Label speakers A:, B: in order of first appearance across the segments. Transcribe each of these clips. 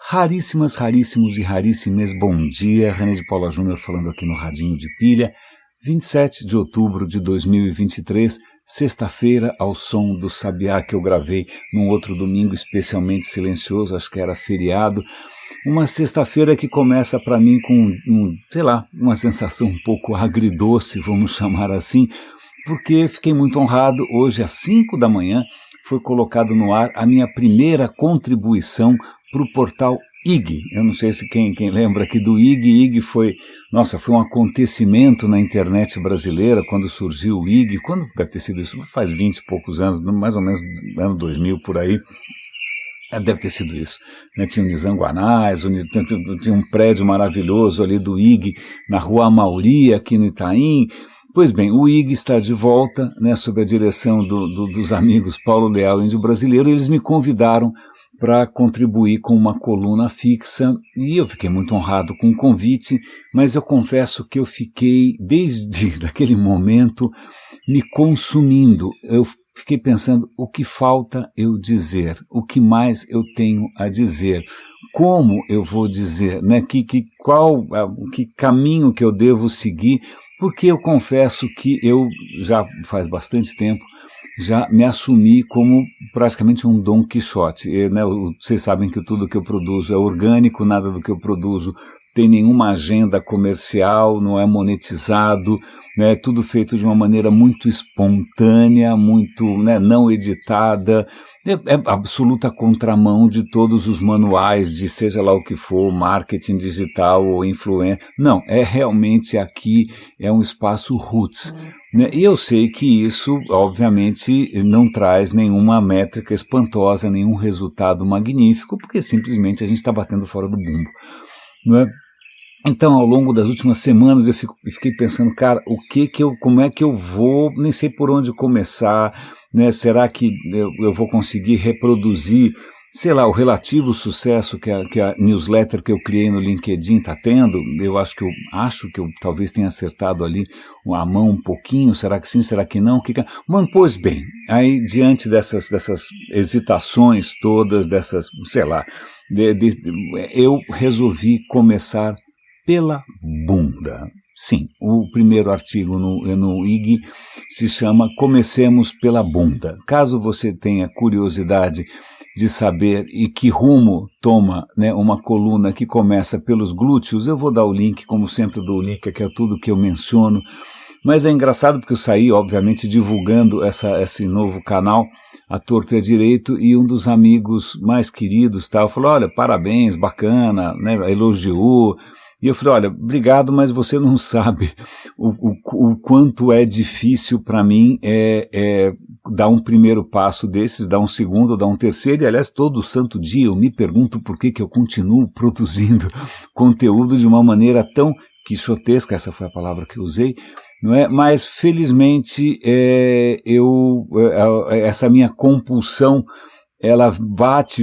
A: Raríssimos e raríssimes bom dia, René de Paula Júnior falando aqui no Radinho de Pilha, 27 de outubro de 2023, sexta-feira, ao som do Sabiá que eu gravei num outro domingo especialmente silencioso, acho que era feriado, uma sexta-feira que começa para mim com, uma sensação um pouco agridoce, vamos chamar assim, porque fiquei muito honrado, hoje às 5 da manhã foi colocado no ar a minha primeira contribuição para o portal IG. Eu não sei se quem lembra aqui do IG. IG foi um acontecimento na internet brasileira quando surgiu o IG. Quando deve ter sido isso? Faz 20 e poucos anos, mais ou menos ano 2000 por aí. Deve ter sido isso. Tinha o Nizanguanais, tinha um prédio maravilhoso ali do IG na Rua Amauri, aqui no Itaim. Pois bem, o IG está de volta, sob a direção dos amigos Paulo Leal e Índio Brasileiro. Eles me convidaram para contribuir com uma coluna fixa, e eu fiquei muito honrado com o convite, mas eu confesso que eu fiquei, desde aquele momento, me consumindo. Eu fiquei pensando, o que falta eu dizer? O que mais eu tenho a dizer? Como eu vou dizer? Que caminho que eu devo seguir? Porque eu confesso que eu, já faz bastante tempo, já me assumi como praticamente um Dom Quixote. Vocês sabem que tudo que eu produzo é orgânico, nada do que eu produzo tem nenhuma agenda comercial, não é monetizado, tudo feito de uma maneira muito espontânea, muito não editada, é absoluta contramão de todos os manuais de seja lá o que for, marketing digital ou influência. Não, realmente aqui é um espaço roots. E eu sei que isso, obviamente, não traz nenhuma métrica espantosa, nenhum resultado magnífico, porque simplesmente a gente está batendo fora do bumbo. Então, ao longo das últimas semanas, eu fiquei pensando, cara, como é que eu vou, nem sei por onde começar, será que eu vou conseguir reproduzir, o relativo sucesso que a newsletter que eu criei no LinkedIn está tendo? Eu acho que eu talvez tenha acertado ali a mão um pouquinho, será que sim, será que não? Mas, pois bem, aí diante dessas hesitações todas, eu resolvi começar pela bunda. Sim, o primeiro artigo no IG se chama Comecemos pela Bunda. Caso você tenha curiosidade de saber e que rumo toma uma coluna que começa pelos glúteos, eu vou dar o link, como sempre dou o link, que é tudo que eu menciono. Mas é engraçado porque eu saí, obviamente, divulgando esse novo canal, a torto e a direito, e um dos amigos mais queridos falou, olha, parabéns, bacana, elogiou. E eu falei, olha, obrigado, mas você não sabe o quanto é difícil para mim dar um primeiro passo desses, dar um segundo, dar um terceiro, e aliás, todo santo dia eu me pergunto por que eu continuo produzindo conteúdo de uma maneira tão quixotesca, essa foi a palavra que eu usei, não é? Mas felizmente essa minha compulsão, ela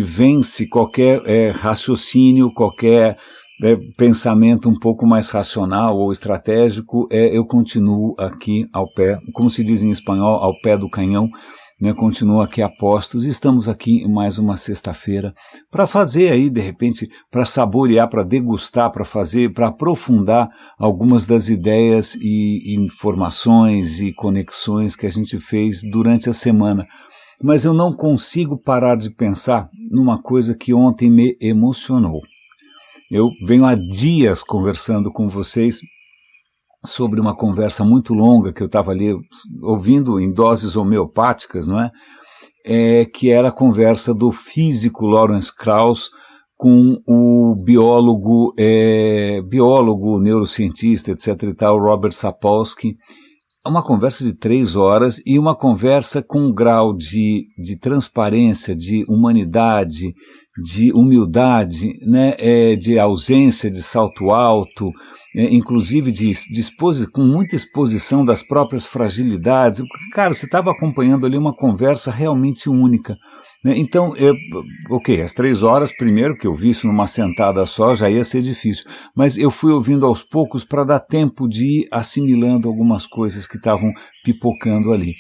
A: vence qualquer raciocínio, qualquer pensamento um pouco mais racional ou estratégico. Eu continuo aqui ao pé, como se diz em espanhol, ao pé do canhão, continuo aqui a postos. Estamos aqui em mais uma sexta-feira para fazer aí, de repente, para saborear, para degustar, para aprofundar algumas das ideias e informações e conexões que a gente fez durante a semana. Mas eu não consigo parar de pensar numa coisa que ontem me emocionou. Eu venho há dias conversando com vocês sobre uma conversa muito longa que eu estava ali ouvindo em doses homeopáticas, não é? Que era a conversa do físico Lawrence Krauss com o biólogo, neurocientista, etc. e tal, Robert Sapolsky. Uma conversa de 3 horas e uma conversa com um grau de transparência, de humanidade, de humildade, de ausência de salto alto, inclusive com muita exposição das próprias fragilidades. Cara, você estava acompanhando ali uma conversa realmente única. Então, às 3 horas, primeiro que eu vi isso numa sentada só, já ia ser difícil, mas eu fui ouvindo aos poucos para dar tempo de ir assimilando algumas coisas que estavam pipocando ali.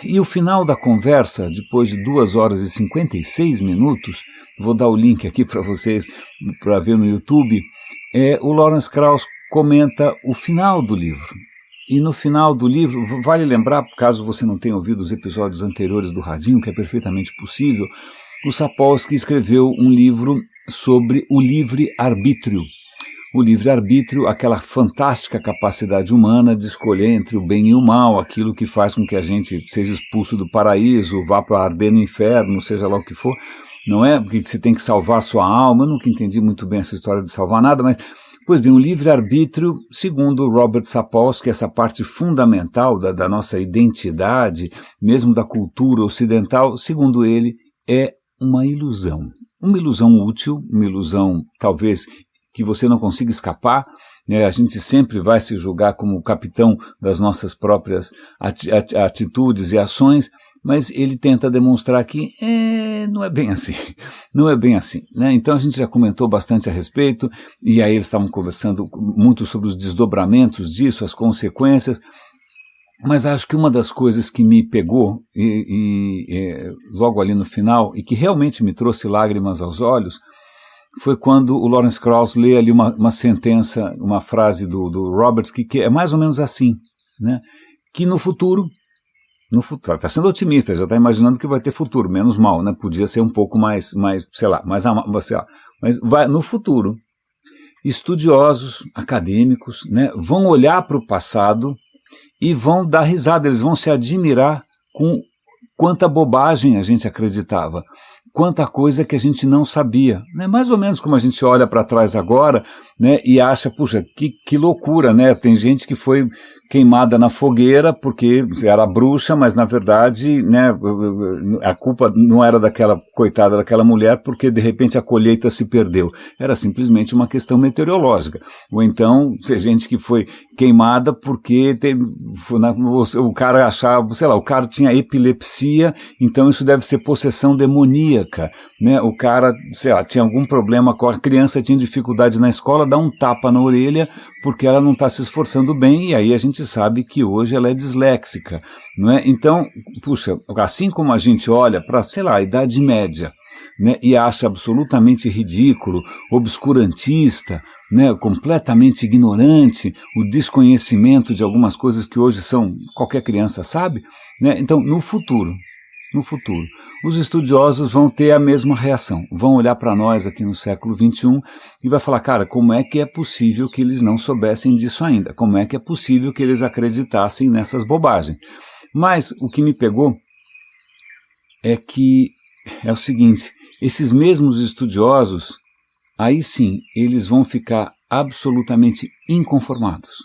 A: E o final da conversa, depois de 2 horas e 56 minutos, vou dar o link aqui para vocês, para ver no YouTube, o Lawrence Krauss comenta o final do livro. E no final do livro, vale lembrar, caso você não tenha ouvido os episódios anteriores do Radinho, que é perfeitamente possível, o Sapolsky escreveu um livro sobre o livre-arbítrio. O livre-arbítrio, aquela fantástica capacidade humana de escolher entre o bem e o mal, aquilo que faz com que a gente seja expulso do paraíso, vá para arder no inferno, seja lá o que for, não é? Porque você tem que salvar a sua alma. Eu nunca entendi muito bem essa história de salvar nada, mas, pois bem, o livre-arbítrio, segundo Robert Sapolsky, essa parte fundamental da nossa identidade, mesmo da cultura ocidental, segundo ele, é uma ilusão. Uma ilusão útil, uma ilusão talvez que você não consiga escapar, né? A gente sempre vai se julgar como o capitão das nossas próprias atitudes e ações, mas ele tenta demonstrar que não é bem assim, não é bem assim, né? Então a gente já comentou bastante a respeito, e aí eles estavam conversando muito sobre os desdobramentos disso, as consequências, mas acho que uma das coisas que me pegou logo ali no final, e que realmente me trouxe lágrimas aos olhos, foi quando o Lawrence Krauss lê ali uma sentença, uma frase do Roberts, que é mais ou menos assim, né? Que no futuro, está sendo otimista, já está imaginando que vai ter futuro, menos mal, né? Podia ser um pouco mais sei lá, mas no futuro, estudiosos, acadêmicos, né, vão olhar para o passado e vão dar risada, eles vão se admirar com quanta bobagem a gente acreditava, quanta coisa que a gente não sabia, né? Mais ou menos como a gente olha para trás agora, né, e acha, puxa, que loucura, né? Tem gente que foi queimada na fogueira porque era bruxa, mas na verdade, né, a culpa não era daquela coitada daquela mulher porque de repente a colheita se perdeu, era simplesmente uma questão meteorológica. Ou então, gente que foi queimada porque o cara achava, sei lá, o cara tinha epilepsia, então isso deve ser possessão demoníaca, né? O cara, sei lá, tinha algum problema com a criança, tinha dificuldade na escola, dá um tapa na orelha porque ela não está se esforçando bem, e aí a gente sabe que hoje ela é disléxica, não é? Então, puxa, assim como a gente olha para, sei lá, a Idade Média, né, e acha absolutamente ridículo, obscurantista, né, completamente ignorante, o desconhecimento de algumas coisas que hoje qualquer criança sabe, né? Então, no futuro, os estudiosos vão ter a mesma reação, vão olhar para nós aqui no século XXI e vai falar, cara, como é que é possível que eles não soubessem disso ainda? Como é que é possível que eles acreditassem nessas bobagens? Mas o que me pegou é que é o seguinte, esses mesmos estudiosos, aí sim, eles vão ficar absolutamente inconformados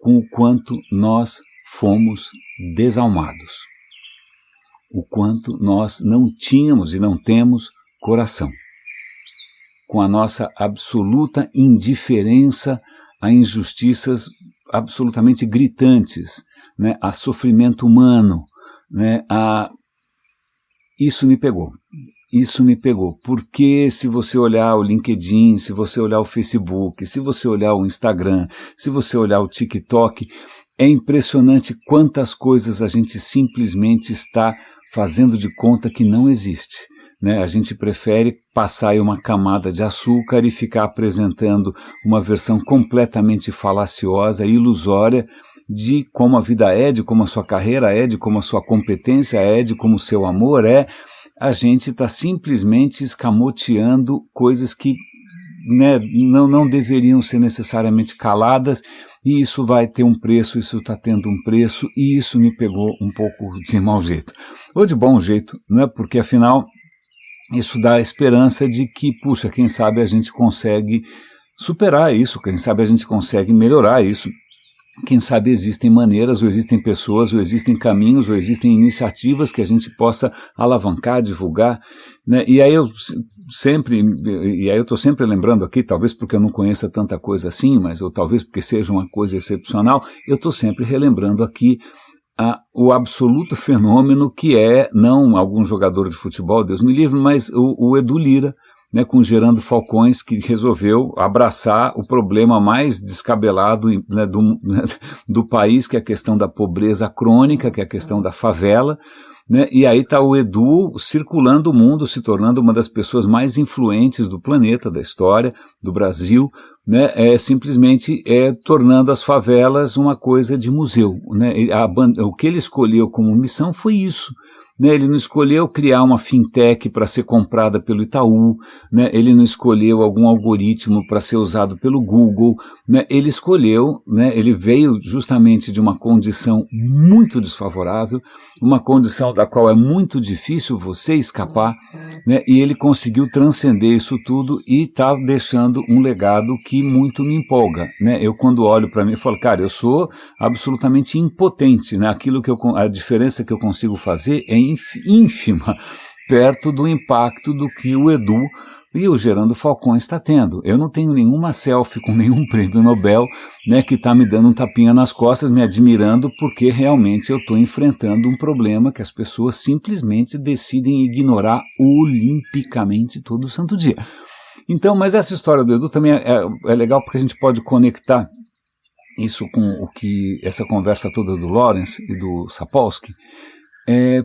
A: com o quanto nós fomos desalmados. O quanto nós não tínhamos e não temos coração, com a nossa absoluta indiferença a injustiças absolutamente gritantes, né, a sofrimento humano, né, Isso me pegou, porque se você olhar o LinkedIn, se você olhar o Facebook, se você olhar o Instagram, se você olhar o TikTok, é impressionante quantas coisas a gente simplesmente está fazendo de conta que não existe, né? A gente prefere passar aí uma camada de açúcar e ficar apresentando uma versão completamente falaciosa e ilusória de como a vida é, de como a sua carreira é, de como a sua competência é, de como o seu amor é. A gente está simplesmente escamoteando coisas que, né, não deveriam ser necessariamente caladas, e isso vai ter um preço, isso está tendo um preço, e isso me pegou um pouco de mau jeito. Ou de bom jeito, não é? Porque afinal isso dá a esperança de que, puxa, quem sabe a gente consegue superar isso, quem sabe a gente consegue melhorar isso. Quem sabe existem maneiras, ou existem pessoas, ou existem caminhos, ou existem iniciativas que a gente possa alavancar, divulgar, né? E aí eu estou sempre lembrando aqui, talvez porque eu não conheça tanta coisa assim, mas ou talvez porque seja uma coisa excepcional, eu estou sempre relembrando aqui o absoluto fenômeno que é, não algum jogador de futebol, Deus me livre, mas o Edu Lyra, né, com Gerando Falcões, que resolveu abraçar o problema mais descabelado, né, do país, que é a questão da pobreza crônica, que é a questão da favela, né, e aí está o Edu circulando o mundo, se tornando uma das pessoas mais influentes do planeta, da história, do Brasil, né, simplesmente tornando as favelas uma coisa de museu, né, o que ele escolheu como missão foi isso. Né, ele não escolheu criar uma fintech para ser comprada pelo Itaú, né, ele não escolheu algum algoritmo para ser usado pelo Google, né, ele escolheu, né, ele veio justamente de uma condição muito desfavorável, uma condição da qual é muito difícil você escapar, né, e ele conseguiu transcender isso tudo e está deixando um legado que muito me empolga. Né, eu quando olho para mim, eu falo, cara, eu sou absolutamente impotente, né, a diferença que eu consigo fazer é ínfima, perto do impacto do que o Edu e o Gerando Falcões está tendo. Eu não tenho nenhuma selfie com nenhum prêmio Nobel, né, que está me dando um tapinha nas costas, me admirando, porque realmente eu estou enfrentando um problema que as pessoas simplesmente decidem ignorar olimpicamente todo santo dia. Então, mas essa história do Edu também é legal porque a gente pode conectar isso com essa conversa toda do Lawrence e do Sapolsky,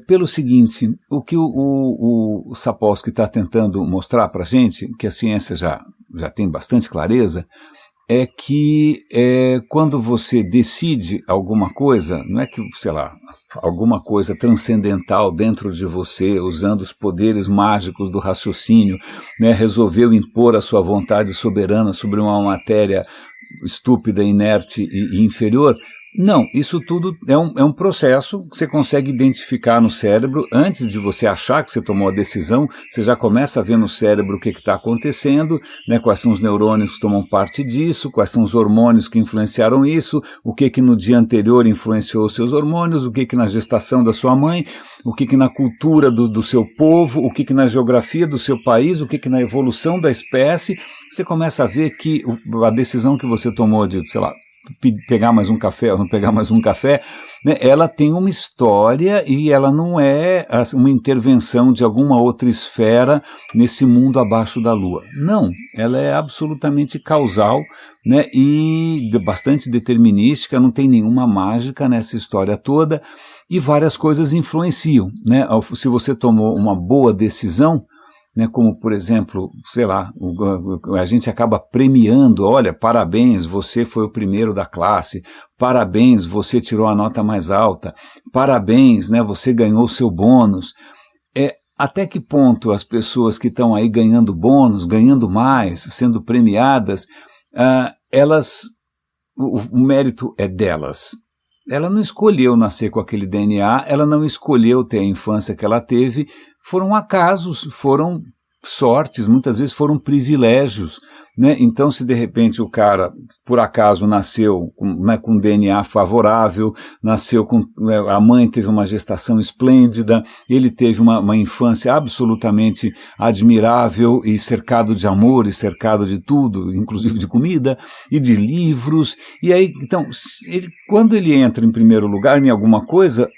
A: pelo seguinte, o que o Sapolsky está tentando mostrar para a gente, que a ciência já tem bastante clareza, é que quando você decide alguma coisa, não é que, sei lá, alguma coisa transcendental dentro de você, usando os poderes mágicos do raciocínio, né, resolveu impor a sua vontade soberana sobre uma matéria estúpida, inerte e inferior. Não, isso tudo é um processo que você consegue identificar no cérebro. Antes de você achar que você tomou a decisão, você já começa a ver no cérebro o que está acontecendo, né, quais são os neurônios que tomam parte disso, quais são os hormônios que influenciaram isso, o que no dia anterior influenciou os seus hormônios, o que na gestação da sua mãe, o que na cultura do seu povo, o que na geografia do seu país, o que na evolução da espécie. Você começa a ver que a decisão que você tomou de, sei lá, pegar mais um café ou não pegar mais um café, né, ela tem uma história e ela não é uma intervenção de alguma outra esfera nesse mundo abaixo da Lua. Não, ela é absolutamente causal, né, e bastante determinística, não tem nenhuma mágica nessa história toda e várias coisas influenciam. Né, se você tomou uma boa decisão, né, como, por exemplo, sei lá, a gente acaba premiando, olha, parabéns, você foi o primeiro da classe, parabéns, você tirou a nota mais alta, parabéns, né, você ganhou o seu bônus. Até que ponto as pessoas que estão aí ganhando bônus, ganhando mais, sendo premiadas, o mérito é delas. Ela não escolheu nascer com aquele DNA, ela não escolheu ter a infância que ela teve, foram acasos, foram sortes, muitas vezes foram privilégios, né? Então, se de repente o cara, por acaso, nasceu com DNA favorável, nasceu com, a mãe teve uma gestação esplêndida, ele teve uma infância absolutamente admirável e cercado de amor e cercado de tudo, inclusive de comida e de livros, e aí, então, quando ele entra em primeiro lugar em alguma coisa,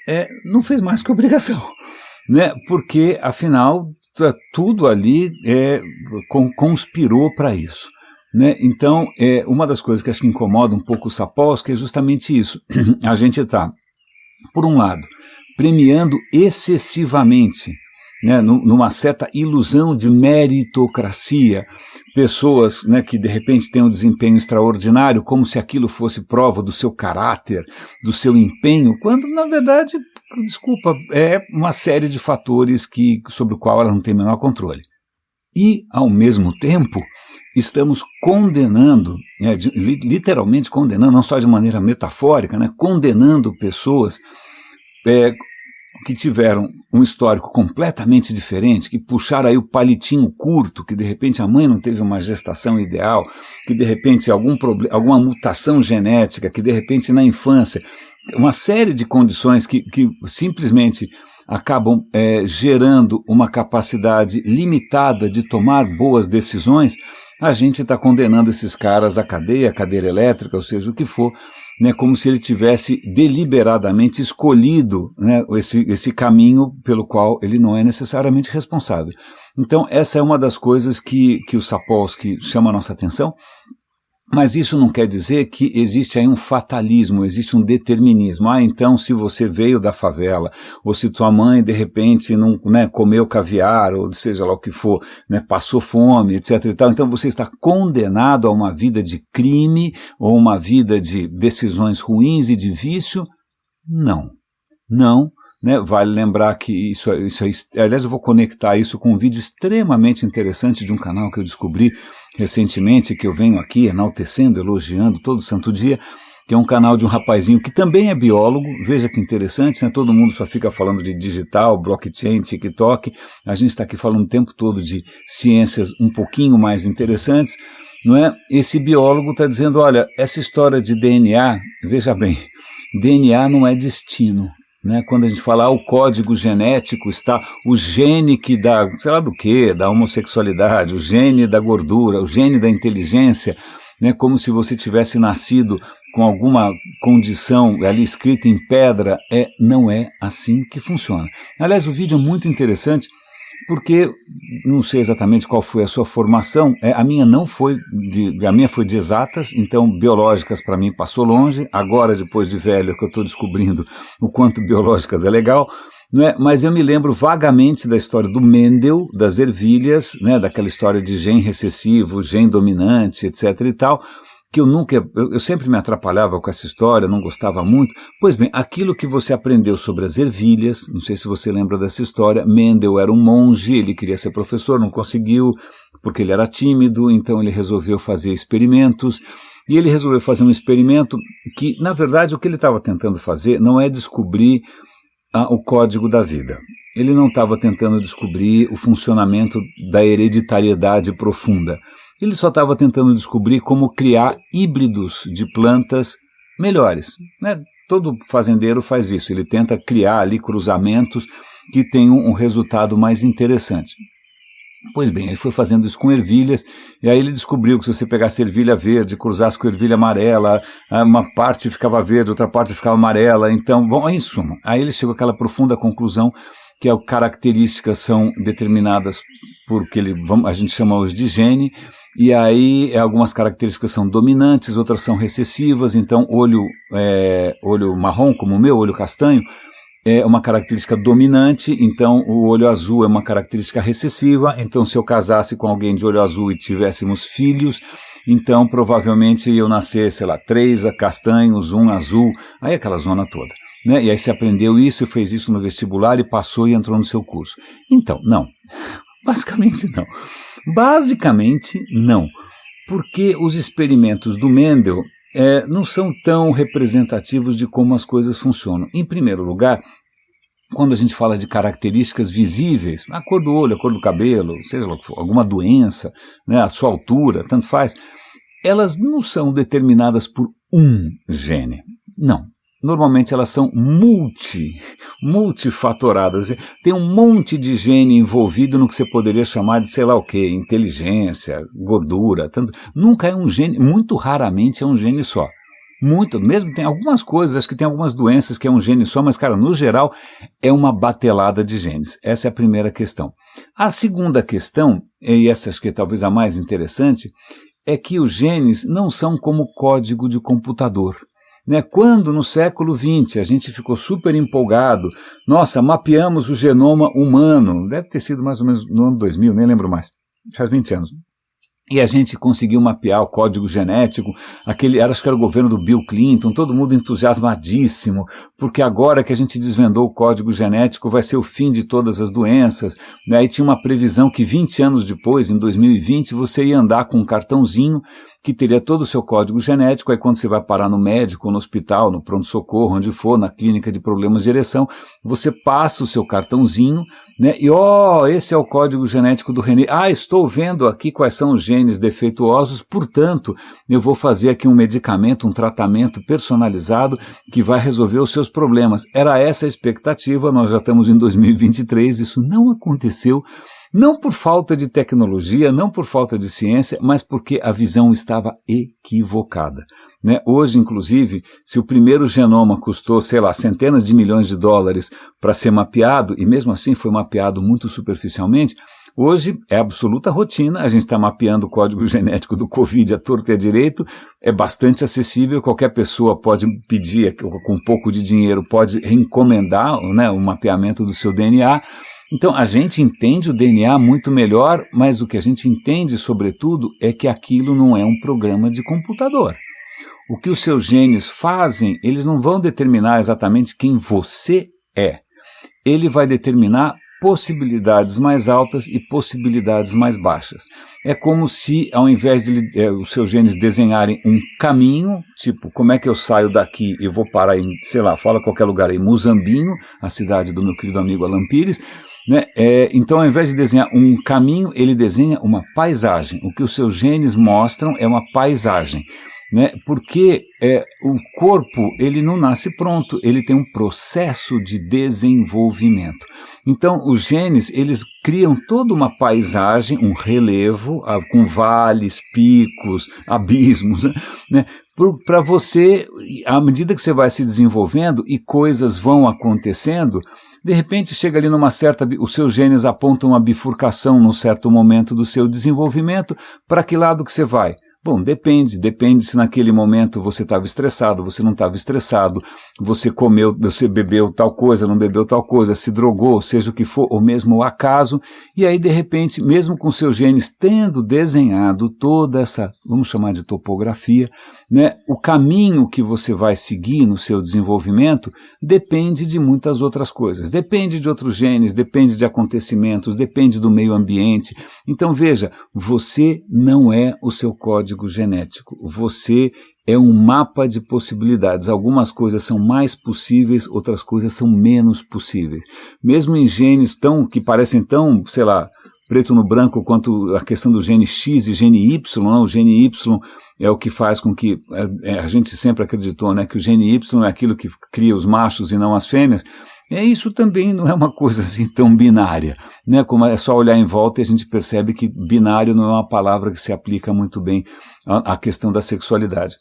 A: não fez mais que obrigação. Né, porque, afinal, tudo ali conspirou para isso. Né? Então, uma das coisas que acho que incomoda um pouco o Sapolsky é justamente isso. A gente está, por um lado, premiando excessivamente, né, numa certa ilusão de meritocracia, pessoas, né, que de repente têm um desempenho extraordinário, como se aquilo fosse prova do seu caráter, do seu empenho, quando, na verdade, desculpa, é uma série de fatores sobre o qual ela não tem o menor controle. E, ao mesmo tempo, estamos condenando, literalmente condenando, não só de maneira metafórica, né, condenando pessoas que tiveram um histórico completamente diferente, que puxaram aí o palitinho curto, que de repente a mãe não teve uma gestação ideal, que de repente alguma mutação genética, que de repente na infância, uma série de condições que simplesmente acabam gerando uma capacidade limitada de tomar boas decisões. A gente está condenando esses caras à cadeira elétrica, ou seja, o que for, né, como se ele tivesse deliberadamente escolhido, né, esse caminho pelo qual ele não é necessariamente responsável. Então, essa é uma das coisas que o Sapolsky chama a nossa atenção, mas isso não quer dizer que existe aí um fatalismo, existe um determinismo. Então se você veio da favela, ou se tua mãe de repente não, né, comeu caviar, ou seja lá o que for, né, passou fome, etc. e tal, então você está condenado a uma vida de crime, ou uma vida de decisões ruins e de vício? Não. Não. Né, vale lembrar que isso aliás eu vou conectar isso com um vídeo extremamente interessante de um canal que eu descobri recentemente, que eu venho aqui enaltecendo, elogiando todo santo dia, que é um canal de um rapazinho que também é biólogo. Veja que interessante, né? Todo mundo só fica falando de digital, blockchain, TikTok, a gente está aqui falando o tempo todo de ciências um pouquinho mais interessantes, não é? Esse biólogo está dizendo, olha, essa história de DNA, veja bem, DNA não é destino. Né, quando a gente fala o código genético está o gene que dá, sei lá do que, da homossexualidade, o gene da gordura, o gene da inteligência, né, como se você tivesse nascido com alguma condição ali escrita em pedra, não é assim que funciona. Aliás, o vídeo é muito interessante, porque não sei exatamente qual foi a sua formação, a minha foi de exatas, então biológicas para mim passou longe, agora depois de velho é que eu estou descobrindo o quanto biológicas é legal, não é? Mas eu me lembro vagamente da história do Mendel, das ervilhas, né, daquela história de gene recessivo, gene dominante, etc. e tal, que eu sempre me atrapalhava com essa história, não gostava muito. Pois bem, aquilo que você aprendeu sobre as ervilhas, não sei se você lembra dessa história, Mendel era um monge, ele queria ser professor, não conseguiu, porque ele era tímido, então ele resolveu fazer experimentos, e ele resolveu fazer um experimento que, na verdade, o que ele estava tentando fazer não é descobrir o código da vida. Ele não estava tentando descobrir o funcionamento da hereditariedade profunda. Ele só estava tentando descobrir como criar híbridos de plantas melhores, né? Todo fazendeiro faz isso, ele tenta criar ali cruzamentos que tenham um resultado mais interessante. Pois bem, ele foi fazendo isso com ervilhas, e aí ele descobriu que se você pegasse ervilha verde, cruzasse com ervilha amarela, uma parte ficava verde, outra parte ficava amarela, então, bom, em suma, aí ele chegou àquela profunda conclusão que as características são determinadas por que a gente chama hoje de gene, e aí algumas características são dominantes, outras são recessivas, então olho marrom, como o meu, olho castanho, é uma característica dominante, então o olho azul é uma característica recessiva, então se eu casasse com alguém de olho azul e tivéssemos filhos, então provavelmente eu nascer, sei lá, 3 castanhos, 1 azul, aí aquela zona toda. Né? E aí você aprendeu isso e fez isso no vestibular e passou e entrou no seu curso. Então, não. Basicamente não. Basicamente não. Porque os experimentos do Mendel não são tão representativos de como as coisas funcionam. Em primeiro lugar, quando a gente fala de características visíveis, a cor do olho, a cor do cabelo, seja lá o que for, alguma doença, né, a sua altura, tanto faz, elas não são determinadas por um gene. Não. Normalmente elas são multifatoradas. Tem um monte de gene envolvido no que você poderia chamar de sei lá o que, inteligência, gordura, tanto. Nunca é um gene, muito raramente é um gene só. Mesmo tem algumas coisas, acho que tem algumas doenças que é um gene só, mas cara, no geral é uma batelada de genes. Essa é a primeira questão. A segunda questão, e essa acho que é talvez a mais interessante, é que os genes não são como código de computador. Né? Quando no século XX a gente ficou super empolgado, nossa, mapeamos o genoma humano, deve ter sido mais ou menos no ano 2000, nem lembro mais, faz 20 anos. E a gente conseguiu mapear o código genético, acho que era o governo do Bill Clinton, todo mundo entusiasmadíssimo, porque agora que a gente desvendou o código genético vai ser o fim de todas as doenças. Aí tinha uma previsão que 20 anos depois, em 2020, você ia andar com um cartãozinho que teria todo o seu código genético, aí quando você vai parar no médico, no hospital, no pronto-socorro, onde for, na clínica de problemas de ereção, você passa o seu cartãozinho, né, e esse é o código genético do René. Estou vendo aqui quais são os genes defeituosos, portanto, eu vou fazer aqui um medicamento, um tratamento personalizado que vai resolver os seus problemas. Era essa a expectativa, nós já estamos em 2023, isso não aconteceu. Não por falta de tecnologia, não por falta de ciência, mas porque a visão estava equivocada. né? Hoje, inclusive, se o primeiro genoma custou, sei lá, centenas de milhões de dólares para ser mapeado, e mesmo assim foi mapeado muito superficialmente, hoje é absoluta rotina, a gente está mapeando o código genético do Covid à torto e à direito, é bastante acessível, qualquer pessoa pode pedir, com um pouco de dinheiro, pode encomendar, né, o mapeamento do seu DNA. Então, a gente entende o DNA muito melhor, mas o que a gente entende, sobretudo, é que aquilo não é um programa de computador. O que os seus genes fazem, eles não vão determinar exatamente quem você é. Ele vai determinar possibilidades mais altas e possibilidades mais baixas. É como se, ao invés de os seus genes desenharem um caminho, tipo, como é que eu saio daqui e vou parar em, sei lá, fala qualquer lugar aí, Muzambinho, a cidade do meu querido amigo Alan Pires, né? Então, ao invés de desenhar um caminho, ele desenha uma paisagem. O que os seus genes mostram é uma paisagem, né? Porque o corpo, ele não nasce pronto, ele tem um processo de desenvolvimento. Então, os genes, eles criam toda uma paisagem, um relevo, com vales, picos, abismos, né? Para você, à medida que você vai se desenvolvendo e coisas vão acontecendo, de repente chega ali numa certa, os seus genes apontam uma bifurcação num certo momento do seu desenvolvimento, para que lado que você vai? Bom, depende se naquele momento você estava estressado, você não estava estressado, você comeu, você bebeu tal coisa, não bebeu tal coisa, se drogou, seja o que for, ou mesmo o acaso, e aí de repente, mesmo com seus genes tendo desenhado toda essa, vamos chamar de topografia, né, o caminho que você vai seguir no seu desenvolvimento depende de muitas outras coisas, depende de outros genes, depende de acontecimentos, depende do meio ambiente. Então veja, você não é o seu código genético, você é um mapa de possibilidades. Algumas coisas são mais possíveis, outras coisas são menos possíveis. Mesmo em genes que parecem tão, sei lá, preto no branco quanto a questão do gene X e gene Y, não? O gene Y é o que faz com que, a gente sempre acreditou, né, que o gene Y é aquilo que cria os machos e não as fêmeas. Isso também não é uma coisa assim tão binária, né? Como é só olhar em volta e a gente percebe que binário não é uma palavra que se aplica muito bem à questão da sexualidade.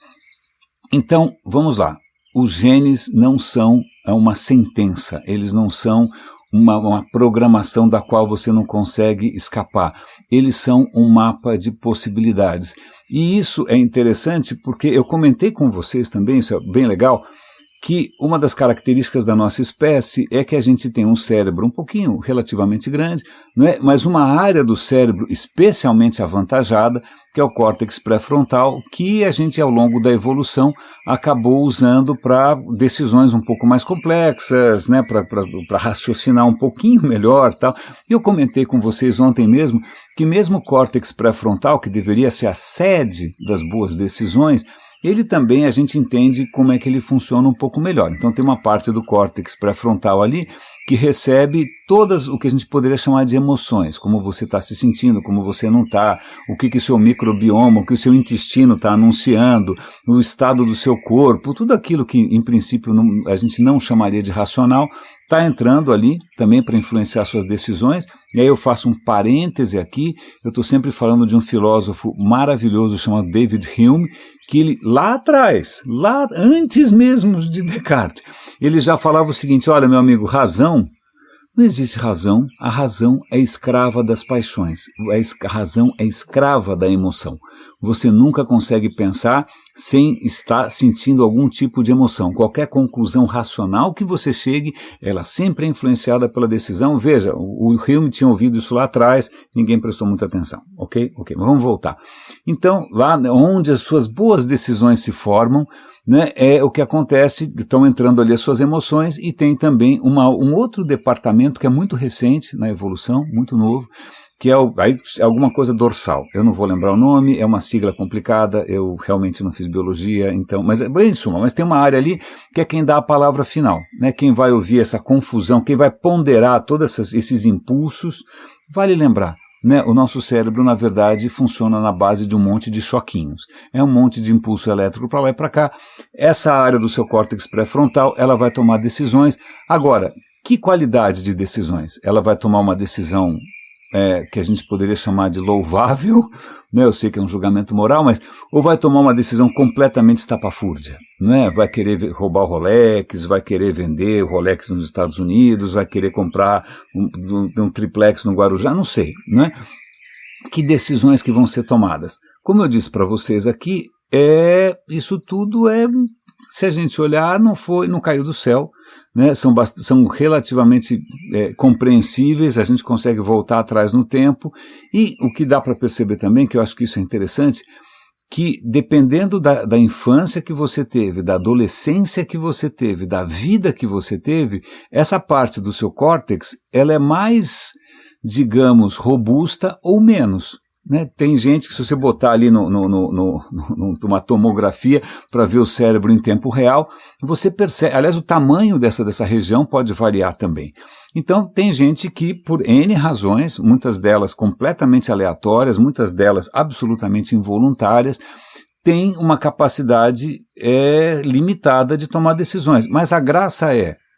A: Então, vamos lá. Os genes não são uma sentença, eles não são uma programação da qual você não consegue escapar. Eles são um mapa de possibilidades. E isso é interessante porque eu comentei com vocês também, isso é bem legal, que uma das características da nossa espécie é que a gente tem um cérebro um pouquinho relativamente grande, não é? Mas uma área do cérebro especialmente avantajada, que é o córtex pré-frontal, que a gente ao longo da evolução acabou usando para decisões um pouco mais complexas, né? Para raciocinar um pouquinho melhor, tal. E eu comentei com vocês ontem mesmo que mesmo o córtex pré-frontal, que deveria ser a sede das boas decisões, ele também, a gente entende como é que ele funciona um pouco melhor. Então tem uma parte do córtex pré-frontal ali que recebe todas o que a gente poderia chamar de emoções, como você está se sentindo, como você não está, o que o seu microbioma, o que o seu intestino está anunciando, o estado do seu corpo, tudo aquilo que em princípio a gente não chamaria de racional, está entrando ali também para influenciar suas decisões. E aí eu faço um parêntese aqui, eu estou sempre falando de um filósofo maravilhoso chamado David Hume, que ele lá atrás, lá antes mesmo de Descartes, ele já falava o seguinte: olha, meu amigo, razão, não existe razão, a razão é escrava das paixões, a razão é escrava da emoção. Você nunca consegue pensar sem estar sentindo algum tipo de emoção. Qualquer conclusão racional que você chegue, ela sempre é influenciada pela decisão. Veja, o Hume tinha ouvido isso lá atrás, ninguém prestou muita atenção. Ok, mas vamos voltar. Então, lá onde as suas boas decisões se formam, né, é o que acontece, estão entrando ali as suas emoções, e tem também um outro departamento que é muito recente na evolução, muito novo, que é alguma coisa dorsal. Eu não vou lembrar o nome, é uma sigla complicada, eu realmente não fiz biologia, então, mas em suma, mas tem uma área ali que é quem dá a palavra final, né? Quem vai ouvir essa confusão, quem vai ponderar todos esses impulsos. Vale lembrar, né? O nosso cérebro, na verdade, funciona na base de um monte de choquinhos. É um monte de impulso elétrico para lá e para cá. Essa área do seu córtex pré-frontal, ela vai tomar decisões. Agora, que qualidade de decisões? Ela vai tomar uma decisão que a gente poderia chamar de louvável, né? Eu sei que é um julgamento moral, mas ou vai tomar uma decisão completamente estapafúrdia, né? Vai querer roubar o Rolex, vai querer vender o Rolex nos Estados Unidos, vai querer comprar um triplex no Guarujá, não sei, né? Que decisões que vão ser tomadas? Como eu disse para vocês aqui, isso tudo se a gente olhar, não caiu do céu, né? São relativamente compreensíveis, a gente consegue voltar atrás no tempo, e o que dá para perceber também, que eu acho que isso é interessante, que dependendo da infância que você teve, da adolescência que você teve, da vida que você teve, essa parte do seu córtex, ela é mais, digamos, robusta ou menos. Né? Tem gente que, se você botar ali numa tomografia para ver o cérebro em tempo real, você percebe, aliás, o tamanho dessa região pode variar também. Então, tem gente que, por N razões, muitas delas completamente aleatórias, muitas delas absolutamente involuntárias, tem uma capacidade limitada de tomar decisões. Mas a graça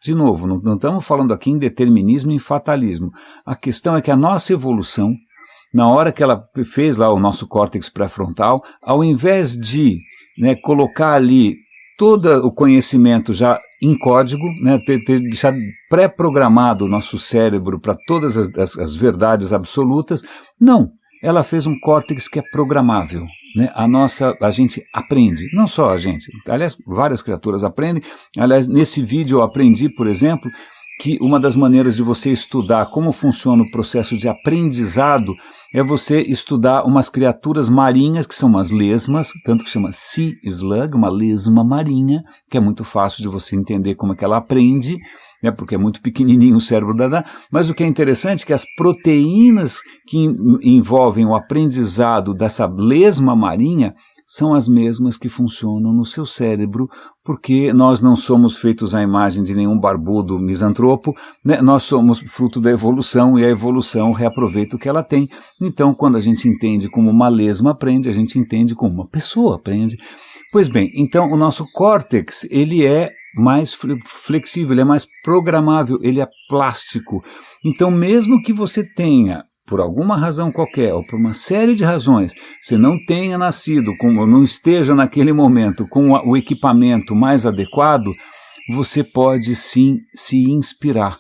A: de novo, não estamos falando aqui em determinismo e em fatalismo. A questão é que a nossa evolução, na hora que ela fez lá o nosso córtex pré-frontal, ao invés de colocar ali todo o conhecimento já em código, deixar pré-programado o nosso cérebro para todas as verdades absolutas, não, ela fez um córtex que é programável. A gente aprende, não só a gente, aliás, várias criaturas aprendem. Aliás, nesse vídeo eu aprendi, por exemplo, que uma das maneiras de você estudar como funciona o processo de aprendizado é você estudar umas criaturas marinhas, que são umas lesmas, tanto que chama Sea Slug, uma lesma marinha, que é muito fácil de você entender como é que ela aprende, porque é muito pequenininho o cérebro dela. Mas o que é interessante é que as proteínas que envolvem o aprendizado dessa lesma marinha são as mesmas que funcionam no seu cérebro, porque nós não somos feitos à imagem de nenhum barbudo misantropo, nós somos fruto da evolução, e a evolução reaproveita o que ela tem. Então, quando a gente entende como uma lesma aprende, a gente entende como uma pessoa aprende. Pois bem, então o nosso córtex, ele é mais flexível, ele é mais programável, ele é plástico. Então, mesmo que você tenha, por alguma razão qualquer, ou por uma série de razões, você não tenha nascido, ou não esteja naquele momento com o equipamento mais adequado, você pode sim se inspirar,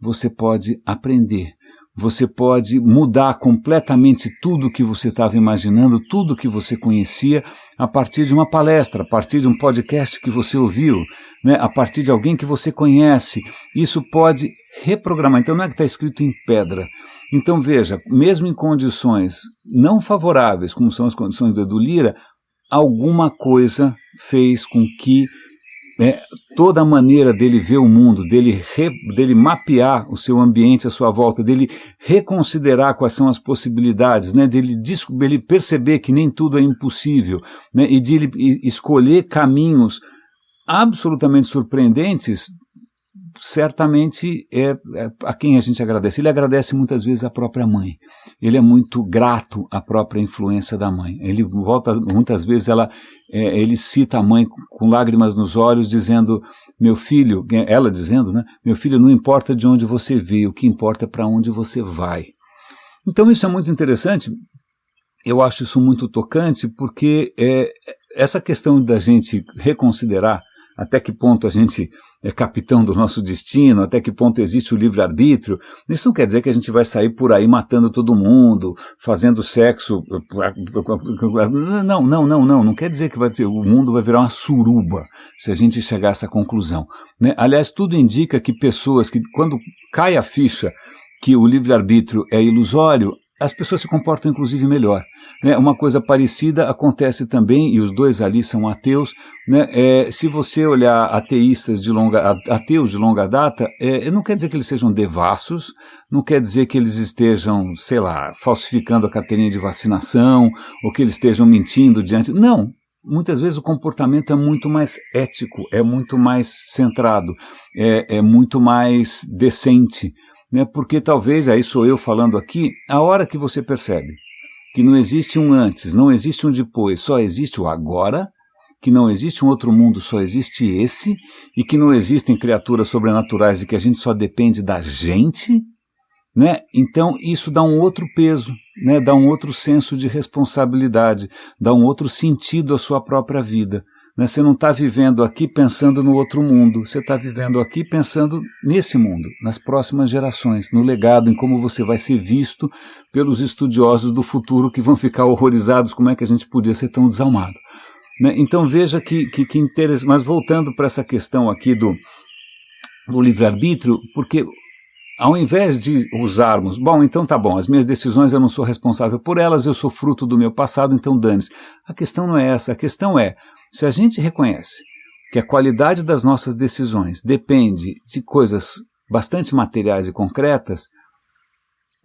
A: você pode aprender, você pode mudar completamente tudo que você estava imaginando, tudo que você conhecia, a partir de uma palestra, a partir de um podcast que você ouviu, a partir de alguém que você conhece. Isso pode reprogramar. Então não é que está escrito em pedra. Então veja, mesmo em condições não favoráveis, como são as condições do Edu Lyra, alguma coisa fez com que toda a maneira dele ver o mundo, dele mapear o seu ambiente à sua volta, dele reconsiderar quais são as possibilidades, dele perceber que nem tudo é impossível, e de ele escolher caminhos absolutamente surpreendentes, certamente a quem a gente agradece. Ele agradece muitas vezes a própria mãe. Ele é muito grato à própria influência da mãe. Ele volta, muitas vezes ele cita a mãe com lágrimas nos olhos, dizendo, meu filho, ela dizendo, meu filho, não importa de onde você veio, o que importa é para onde você vai. Então isso é muito interessante, eu acho isso muito tocante, porque essa questão da gente reconsiderar até que ponto a gente é capitão do nosso destino, até que ponto existe o livre-arbítrio. Isso não quer dizer que a gente vai sair por aí matando todo mundo, fazendo sexo. Não quer dizer que o mundo vai virar uma suruba se a gente chegar a essa conclusão. Aliás, tudo indica que pessoas que, quando cai a ficha que o livre-arbítrio é ilusório, as pessoas se comportam inclusive melhor. Uma coisa parecida acontece também, e os dois ali são ateus, se você olhar ateus de longa data, não quer dizer que eles sejam devassos, não quer dizer que eles estejam, sei lá, falsificando a carteirinha de vacinação, ou que eles estejam mentindo diante... Não, muitas vezes o comportamento é muito mais ético, é muito mais centrado, é muito mais decente, porque talvez, aí sou eu falando aqui, a hora que você percebe que não existe um antes, não existe um depois, só existe o agora, que não existe um outro mundo, só existe esse, e que não existem criaturas sobrenaturais e que a gente só depende da gente, né? Então isso dá um outro peso, né? Dá um outro senso de responsabilidade, dá um outro sentido à sua própria vida. Né? Você não está vivendo aqui pensando no outro mundo, você está vivendo aqui pensando nesse mundo, nas próximas gerações, no legado, em como você vai ser visto pelos estudiosos do futuro que vão ficar horrorizados como é que a gente podia ser tão desalmado. Né? Então veja que interessante, mas voltando para essa questão aqui do livre-arbítrio, porque ao invés de usarmos, bom, então tá bom, as minhas decisões eu não sou responsável por elas, eu sou fruto do meu passado, então dane-se. A questão não é essa, a questão é, se a gente reconhece que a qualidade das nossas decisões depende de coisas bastante materiais e concretas,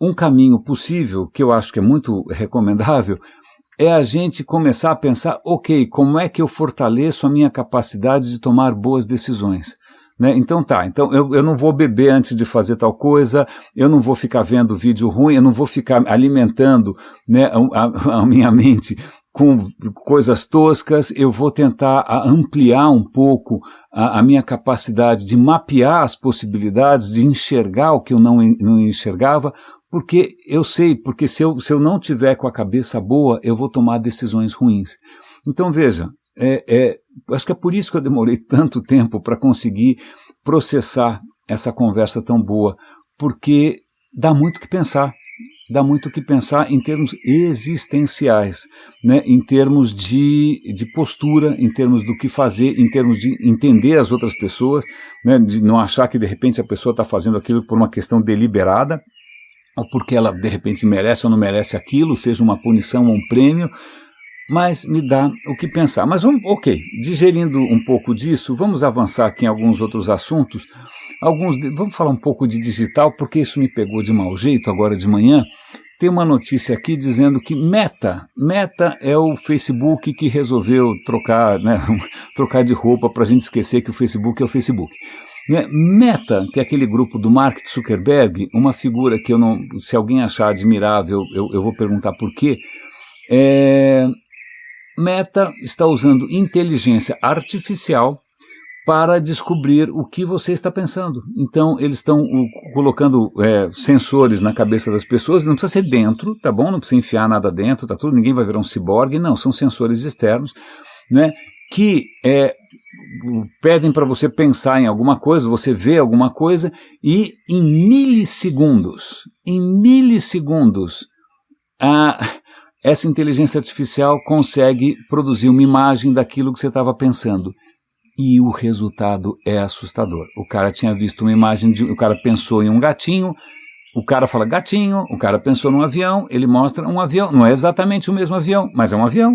A: um caminho possível, que eu acho que é muito recomendável, é a gente começar a pensar, ok, como é que eu fortaleço a minha capacidade de tomar boas decisões? Né? Então eu não vou beber antes de fazer tal coisa, eu não vou ficar vendo vídeo ruim, eu não vou ficar alimentando, né, a minha mente com coisas toscas, eu vou tentar ampliar um pouco a minha capacidade de mapear as possibilidades, de enxergar o que eu não enxergava, porque eu sei, porque se eu não tiver com a cabeça boa, eu vou tomar decisões ruins. Então veja, acho que é por isso que eu demorei tanto tempo para conseguir processar essa conversa tão boa, porque dá muito o que pensar. Dá muito o que pensar em termos existenciais, né? Em termos de postura, em termos do que fazer, em termos de entender as outras pessoas, né? De não achar que de repente a pessoa está fazendo aquilo por uma questão deliberada, ou porque ela de repente merece ou não merece aquilo, seja uma punição ou um prêmio, mas me dá o que pensar. Mas ok, digerindo um pouco disso, vamos avançar aqui em alguns outros assuntos. Vamos falar um pouco de digital, porque isso me pegou de mau jeito agora de manhã. Tem uma notícia aqui dizendo que Meta é o Facebook que resolveu trocar, né, trocar de roupa para a gente esquecer que o Facebook é o Facebook. Né? Meta, que é aquele grupo do Mark Zuckerberg, uma figura que se alguém achar admirável, eu vou perguntar por quê. Meta está usando inteligência artificial para descobrir o que você está pensando. Então, eles estão colocando sensores na cabeça das pessoas, não precisa ser dentro, tá bom? Não precisa enfiar nada dentro, tá tudo, ninguém vai virar um ciborgue, não, são sensores externos, né, que pedem para você pensar em alguma coisa, você vê alguma coisa, e em milissegundos, essa inteligência artificial consegue produzir uma imagem daquilo que você estava pensando. E o resultado é assustador. O cara tinha visto uma imagem, o cara pensou em um gatinho, o cara fala gatinho, o cara pensou num avião, ele mostra um avião, não é exatamente o mesmo avião, mas é um avião.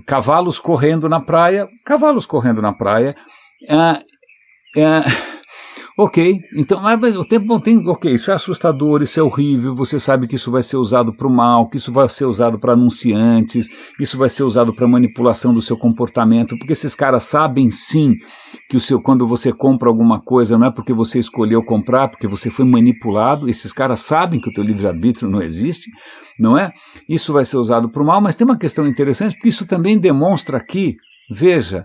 A: Cavalos correndo na praia. Ok, então, mas o tempo não tem, ok, isso é assustador, isso é horrível, você sabe que isso vai ser usado para o mal, que isso vai ser usado para anunciantes, isso vai ser usado para manipulação do seu comportamento, porque esses caras sabem sim que quando você compra alguma coisa não é porque você escolheu comprar, porque você foi manipulado, esses caras sabem que o teu livre-arbítrio não existe, não é? Isso vai ser usado para o mal, mas tem uma questão interessante, porque isso também demonstra que, veja,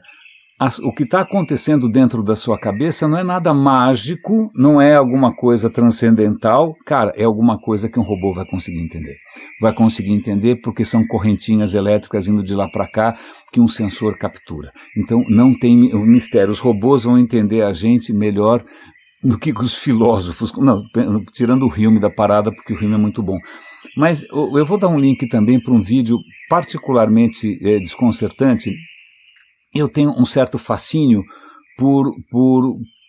A: o que está acontecendo dentro da sua cabeça não é nada mágico, não é alguma coisa transcendental, cara, é alguma coisa que um robô vai conseguir entender. Vai conseguir entender porque são correntinhas elétricas indo de lá para cá que um sensor captura. Então não tem o mistério, os robôs vão entender a gente melhor do que os filósofos, não, tirando o Hume da parada, porque o Hume é muito bom. Mas eu vou dar um link também para um vídeo particularmente desconcertante. Eu tenho um certo fascínio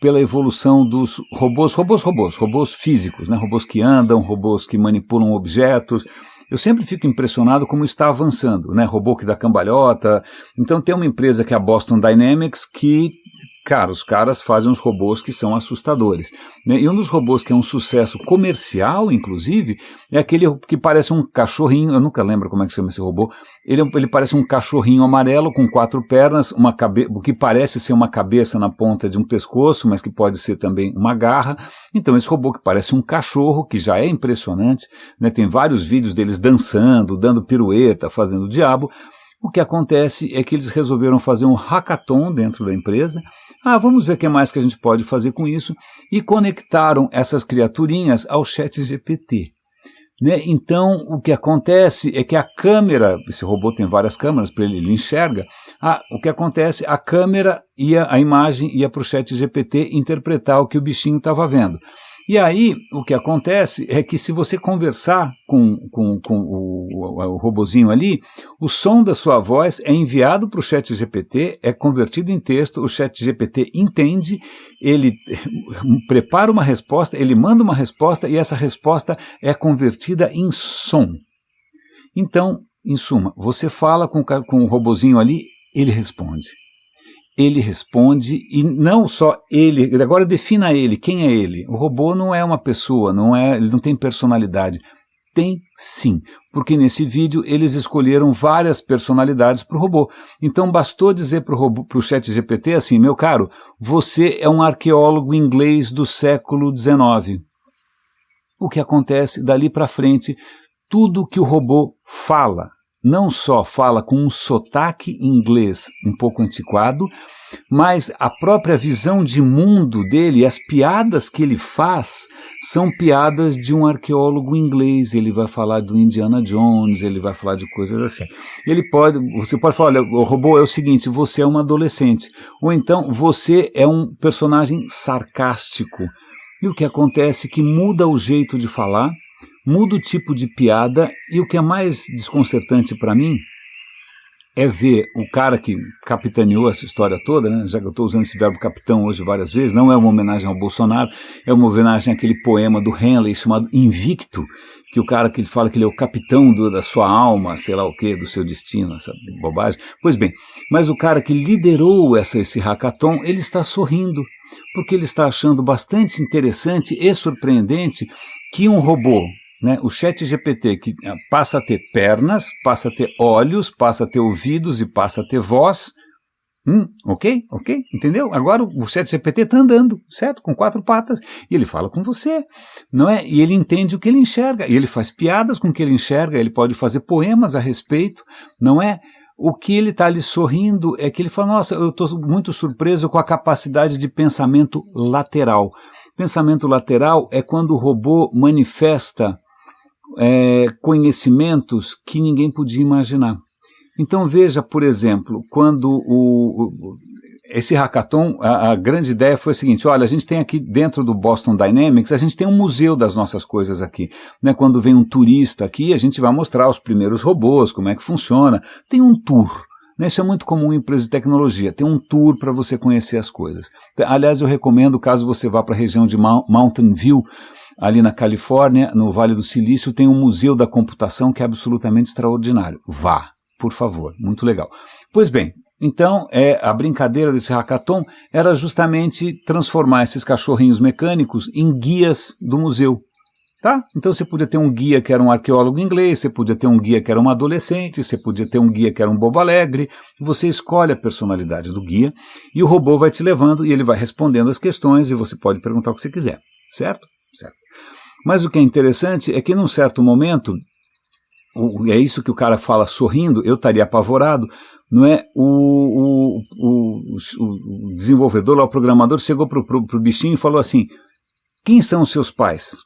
A: pela evolução dos robôs físicos, né? Robôs que andam, robôs que manipulam objetos. Eu sempre fico impressionado como está avançando, né? Robô que dá cambalhota. Então tem uma empresa que é a Boston Dynamics que, cara, os caras fazem uns robôs que são assustadores, né? E um dos robôs que é um sucesso comercial, inclusive, é aquele que parece um cachorrinho, eu nunca lembro como é que chama esse robô, ele parece um cachorrinho amarelo com 4 pernas, o que parece ser uma cabeça na ponta de um pescoço, mas que pode ser também uma garra. Então esse robô que parece um cachorro, que já é impressionante, né? Tem vários vídeos deles dançando, dando pirueta, fazendo o diabo. O que acontece é que eles resolveram fazer um hackathon dentro da empresa. Vamos ver o que mais que a gente pode fazer com isso, e conectaram essas criaturinhas ao ChatGPT. Né? Então, o que acontece é que a câmera, esse robô tem várias câmeras, para ele enxerga, o que acontece, a câmera a imagem ia para o ChatGPT interpretar o que o bichinho estava vendo. E aí, o que acontece é que se você conversar com o robozinho ali, o som da sua voz é enviado para o ChatGPT, é convertido em texto, o ChatGPT entende, ele prepara uma resposta, ele manda uma resposta e essa resposta é convertida em som. Então, em suma, você fala com o robozinho ali, ele responde. Ele responde, e não só ele, agora defina ele, quem é ele? O robô não é uma pessoa, ele não tem personalidade. Tem sim, porque nesse vídeo eles escolheram várias personalidades para o robô. Então bastou dizer para o ChatGPT assim, meu caro, você é um arqueólogo inglês do século XIX. O que acontece dali para frente, tudo que o robô fala, não só fala com um sotaque inglês um pouco antiquado, mas a própria visão de mundo dele, as piadas que ele faz, são piadas de um arqueólogo inglês. Ele vai falar do Indiana Jones, ele vai falar de coisas assim. Você pode falar, olha, o robô é o seguinte, você é uma adolescente, ou então você é um personagem sarcástico. E o que acontece é que muda o jeito de falar, muda o tipo de piada, e o que é mais desconcertante para mim é ver o cara que capitaneou essa história toda, né? Já que eu estou usando esse verbo capitão hoje várias vezes, não é uma homenagem ao Bolsonaro, é uma homenagem àquele poema do Henley chamado Invicto, que o cara que fala que ele é o capitão da sua alma, sei lá o quê, do seu destino, essa bobagem. Pois bem, mas o cara que liderou esse hackathon, ele está sorrindo, porque ele está achando bastante interessante e surpreendente que um robô, né, o ChatGPT, que passa a ter pernas, passa a ter olhos, passa a ter ouvidos e passa a ter voz. Ok, entendeu? Agora o ChatGPT está andando, certo? Com 4 patas, e ele fala com você, não é? E ele entende o que ele enxerga, e ele faz piadas com o que ele enxerga, ele pode fazer poemas a respeito, não é? O que ele está ali sorrindo é que ele fala, nossa, eu estou muito surpreso com a capacidade de pensamento lateral. Pensamento lateral é quando o robô manifesta conhecimentos que ninguém podia imaginar. Então veja, por exemplo, quando esse hackathon, a grande ideia foi a seguinte, olha, a gente tem aqui dentro do Boston Dynamics, a gente tem um museu das nossas coisas aqui. Né? Quando vem um turista aqui, a gente vai mostrar os primeiros robôs, como é que funciona. Tem um tour. Né? Isso é muito comum em empresas de tecnologia, tem um tour para você conhecer as coisas. Aliás, eu recomendo, caso você vá para a região de Mountain View, ali na Califórnia, no Vale do Silício, tem um museu da computação que é absolutamente extraordinário. Vá, por favor, muito legal. Pois bem, então a brincadeira desse hackathon era justamente transformar esses cachorrinhos mecânicos em guias do museu. Tá? Então você podia ter um guia que era um arqueólogo inglês, você podia ter um guia que era uma adolescente, você podia ter um guia que era um bobo alegre, você escolhe a personalidade do guia e o robô vai te levando e ele vai respondendo as questões e você pode perguntar o que você quiser, certo? Certo. Mas o que é interessante é que num certo momento, é isso que o cara fala sorrindo, eu estaria apavorado, não é? O desenvolvedor, lá, o programador, chegou para o bichinho e falou assim, quem são os seus pais?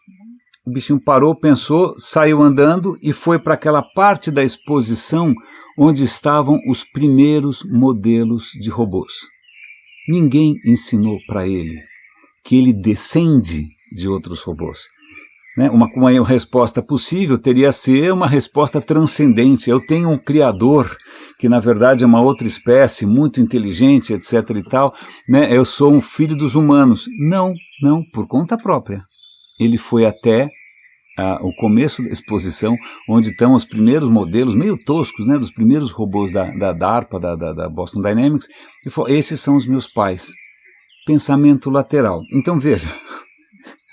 A: O bichinho parou, pensou, saiu andando e foi para aquela parte da exposição onde estavam os primeiros modelos de robôs. Ninguém ensinou para ele que ele descende de outros robôs. Né? Uma resposta possível teria a ser uma resposta transcendente. Eu tenho um criador que na verdade é uma outra espécie, muito inteligente, etc. e tal. Né? Eu sou um filho dos humanos. Não, por conta própria. Ele foi até o começo da exposição, onde estão os primeiros modelos, meio toscos, né, dos primeiros robôs da DARPA, da Boston Dynamics, e falou, esses são os meus pais. Pensamento lateral. Então veja,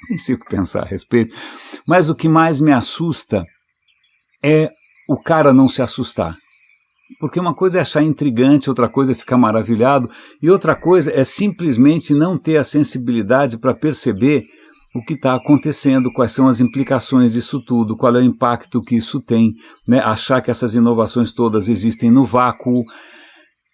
A: nem sei o que pensar a respeito, mas o que mais me assusta é o cara não se assustar. Porque uma coisa é achar intrigante, outra coisa é ficar maravilhado, e outra coisa é simplesmente não ter a sensibilidade para perceber o que está acontecendo, quais são as implicações disso tudo, qual é o impacto que isso tem, né? Achar que essas inovações todas existem no vácuo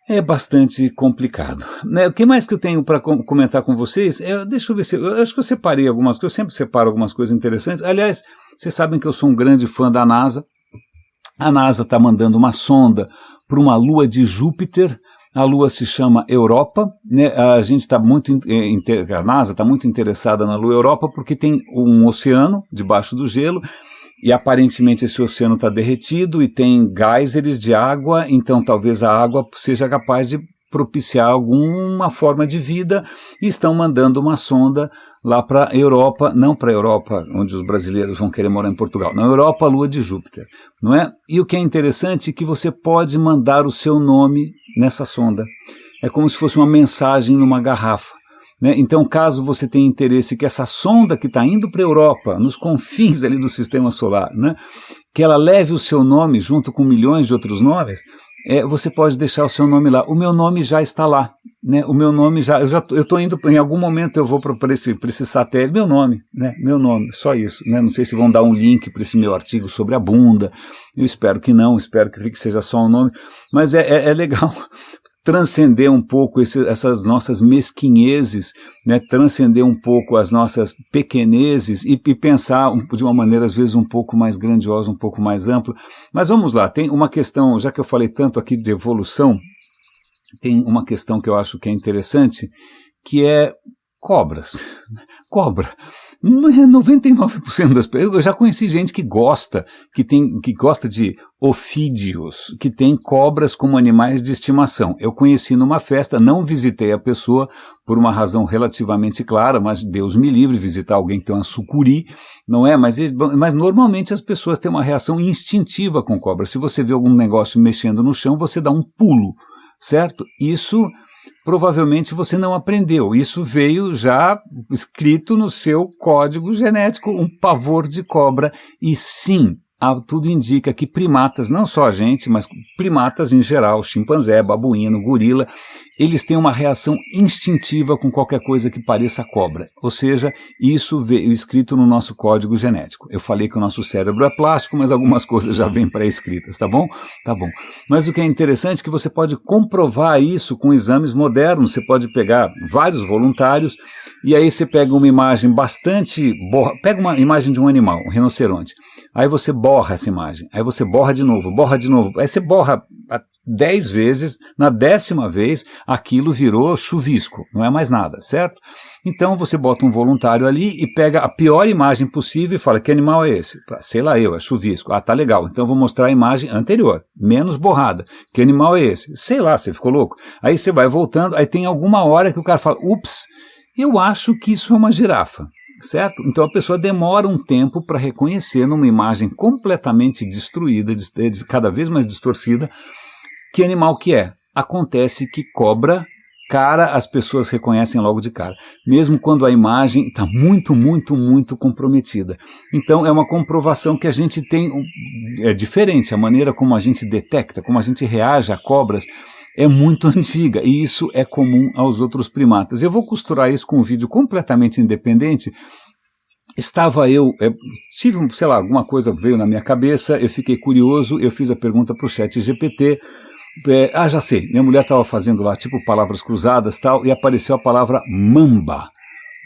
A: é bastante complicado, né? O que mais que eu tenho para comentar com vocês? Deixa eu ver se eu acho que eu separei algumas coisas, eu sempre separo algumas coisas interessantes. Aliás, vocês sabem que eu sou um grande fã da NASA. A NASA está mandando uma sonda para uma lua de Júpiter. A lua se chama Europa, né? A NASA está muito interessada na lua Europa porque tem um oceano debaixo do gelo e aparentemente esse oceano está derretido e tem geysers de água, então talvez a água seja capaz de propiciar alguma forma de vida, e estão mandando uma sonda lá para a Europa, não para a Europa onde os brasileiros vão querer morar em Portugal, na Europa, a lua de Júpiter, não é? E o que é interessante é que você pode mandar o seu nome nessa sonda, é como se fosse uma mensagem numa garrafa, né? Então, caso você tenha interesse que essa sonda que está indo para a Europa, nos confins ali do sistema solar, né, que ela leve o seu nome junto com milhões de outros nomes, você pode deixar o seu nome lá. O meu nome já está lá, né? O meu nome eu estou indo, em algum momento eu vou para esse satélite, meu nome, né? Meu nome, só isso, né? Não sei se vão dar um link para esse meu artigo sobre a bunda, eu espero que não, espero que seja só um nome, mas é legal transcender um pouco essas nossas mesquinhezes, né? Transcender um pouco as nossas pequenezes e pensar de uma maneira às vezes um pouco mais grandiosa, um pouco mais ampla. Mas vamos lá, tem uma questão, já que eu falei tanto aqui de evolução, tem uma questão que eu acho que é interessante, que é cobras. Cobra. 99% das pessoas, eu já conheci gente que gosta de ofídeos, que tem cobras como animais de estimação. Eu conheci numa festa, não visitei a pessoa por uma razão relativamente clara, mas Deus me livre visitar alguém que tem uma sucuri, não é? Mas normalmente as pessoas têm uma reação instintiva com cobra. Se você vê algum negócio mexendo no chão, você dá um pulo, certo? Isso provavelmente você não aprendeu. Isso veio já escrito no seu código genético, um pavor de cobra. E sim, tudo indica que primatas, não só a gente, mas primatas em geral, chimpanzé, babuíno, gorila, eles têm uma reação instintiva com qualquer coisa que pareça cobra. Ou seja, isso veio escrito no nosso código genético. Eu falei que o nosso cérebro é plástico, mas algumas coisas já vêm pré-escritas, tá bom? Tá bom. Mas o que é interessante é que você pode comprovar isso com exames modernos. Você pode pegar vários voluntários e aí você pega uma imagem pega uma imagem de um animal, um rinoceronte. Aí você borra essa imagem, aí você borra de novo, aí você borra 10 vezes, na 10ª vez aquilo virou chuvisco, não é mais nada, certo? Então você bota um voluntário ali e pega a pior imagem possível e fala, que animal é esse? Sei lá é chuvisco. Ah, tá legal, então eu vou mostrar a imagem anterior, menos borrada. Que animal é esse? Sei lá, você ficou louco? Aí você vai voltando, aí tem alguma hora que o cara fala, ups, eu acho que isso é uma girafa. Certo? Então a pessoa demora um tempo para reconhecer numa imagem completamente destruída, cada vez mais distorcida, que animal que é. Acontece que cobra, cara, as pessoas reconhecem logo de cara, mesmo quando a imagem está muito, muito, muito comprometida. Então é uma comprovação que a gente tem, é diferente, a maneira como a gente detecta, como a gente reage a cobras, é muito antiga, e isso é comum aos outros primatas. Eu vou costurar isso com um vídeo completamente independente. Tive, sei lá, alguma coisa veio na minha cabeça, eu fiquei curioso, eu fiz a pergunta para o ChatGPT, já sei, minha mulher estava fazendo lá, tipo, palavras cruzadas e tal, e apareceu a palavra mamba.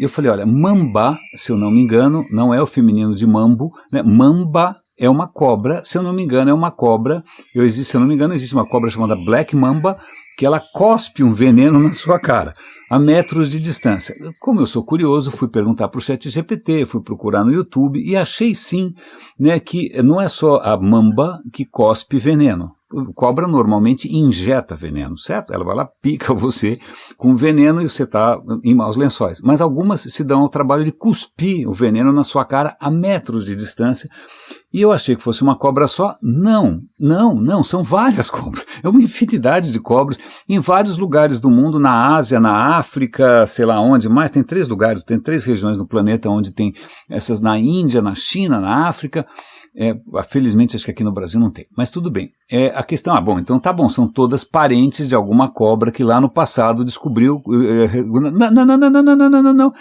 A: Eu falei, olha, mamba, se eu não me engano, não é o feminino de mambo, né? Mamba é uma cobra, se eu não me engano, é uma cobra. Se eu não me engano, existe uma cobra chamada Black Mamba, que ela cospe um veneno na sua cara, a metros de distância. Como eu sou curioso, fui perguntar para o ChatGPT, fui procurar no YouTube e achei sim, né, que não é só a mamba que cospe veneno. Cobra normalmente injeta veneno, certo? Ela vai lá, pica você com veneno e você está em maus lençóis. Mas algumas se dão ao trabalho de cuspir o veneno na sua cara a metros de distância. E eu achei que fosse uma cobra só. Não, são várias cobras. É uma infinidade de cobras em vários lugares do mundo, na Ásia, na África, sei lá onde mais. Tem 3 lugares, tem 3 regiões no planeta onde tem essas, na Índia, na China, na África. Felizmente acho que aqui no Brasil não tem, mas tudo bem. A questão, então tá bom, são todas parentes de alguma cobra que lá no passado descobriu. Não.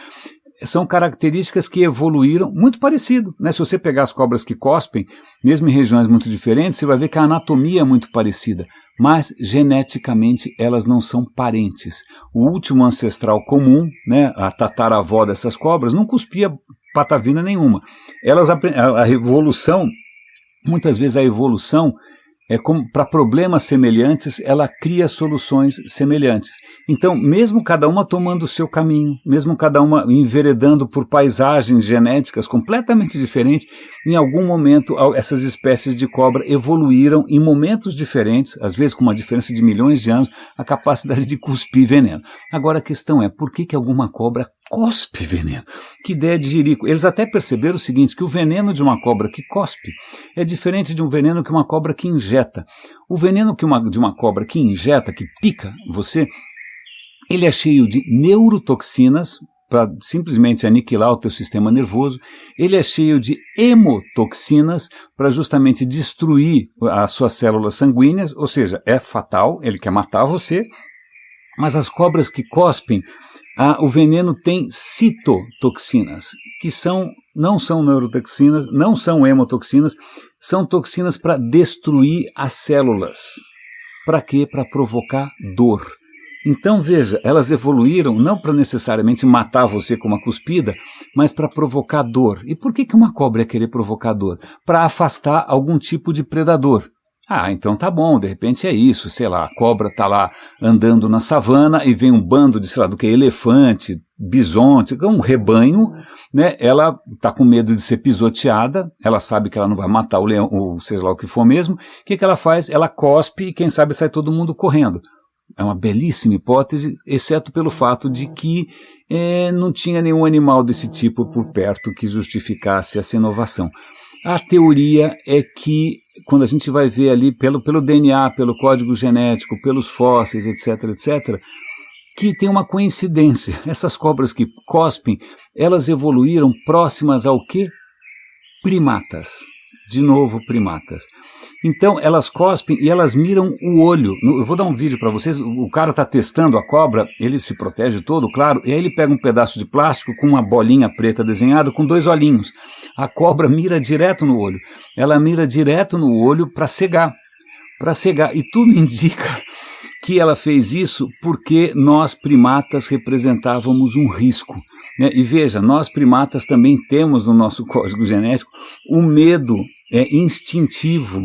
A: são características que evoluíram muito parecido, né? Se você pegar as cobras que cospem, mesmo em regiões muito diferentes, você vai ver que a anatomia é muito parecida, mas geneticamente elas não são parentes. O último ancestral comum, né, a tataravó dessas cobras, não cuspia patavina nenhuma. A evolução, muitas vezes a evolução é como para problemas semelhantes, ela cria soluções semelhantes. Então, mesmo cada uma tomando o seu caminho, mesmo cada uma enveredando por paisagens genéticas completamente diferentes, em algum momento essas espécies de cobra evoluíram em momentos diferentes, às vezes com uma diferença de milhões de anos, a capacidade de cuspir veneno. Agora a questão é, por que alguma cobra cospe veneno? Que ideia de jirico. Eles até perceberam o seguinte, que o veneno de uma cobra que cospe é diferente de um veneno que uma cobra que injeta. O veneno de uma cobra que injeta, que pica você, ele é cheio de neurotoxinas, para simplesmente aniquilar o teu sistema nervoso, ele é cheio de hemotoxinas, para justamente destruir as suas células sanguíneas, ou seja, é fatal, ele quer matar você, mas as cobras que cospem, o veneno tem citotoxinas, que não são neurotoxinas, não são hemotoxinas, são toxinas para destruir as células. Para quê? Para provocar dor. Então, veja, elas evoluíram não para necessariamente matar você com uma cuspida, mas para provocar dor. E por que uma cobra ia querer provocar dor? Para afastar algum tipo de predador. Então tá bom, de repente é isso, sei lá, a cobra tá lá andando na savana e vem um bando de, sei lá, do que, elefante, bisonte, um rebanho, né? Ela tá com medo de ser pisoteada, ela sabe que ela não vai matar o leão, ou seja lá o que for mesmo, o que ela faz? Ela cospe e quem sabe sai todo mundo correndo. É uma belíssima hipótese, exceto pelo fato de que não tinha nenhum animal desse tipo por perto que justificasse essa inovação. A teoria é que, quando a gente vai ver ali pelo DNA, pelo código genético, pelos fósseis, etc., etc., que tem uma coincidência. Essas cobras que cospem, elas evoluíram próximas ao quê? Primatas. De novo, primatas. Então, elas cospem e elas miram o olho. Eu vou dar um vídeo para vocês. O cara está testando a cobra, ele se protege todo, claro, e aí ele pega um pedaço de plástico com uma bolinha preta desenhada com 2 olhinhos. A cobra mira direto no olho. Ela mira direto no olho para cegar. E tudo indica que ela fez isso porque nós, primatas, representávamos um risco. Né? E veja, nós primatas também temos no nosso código genético o medo instintivo,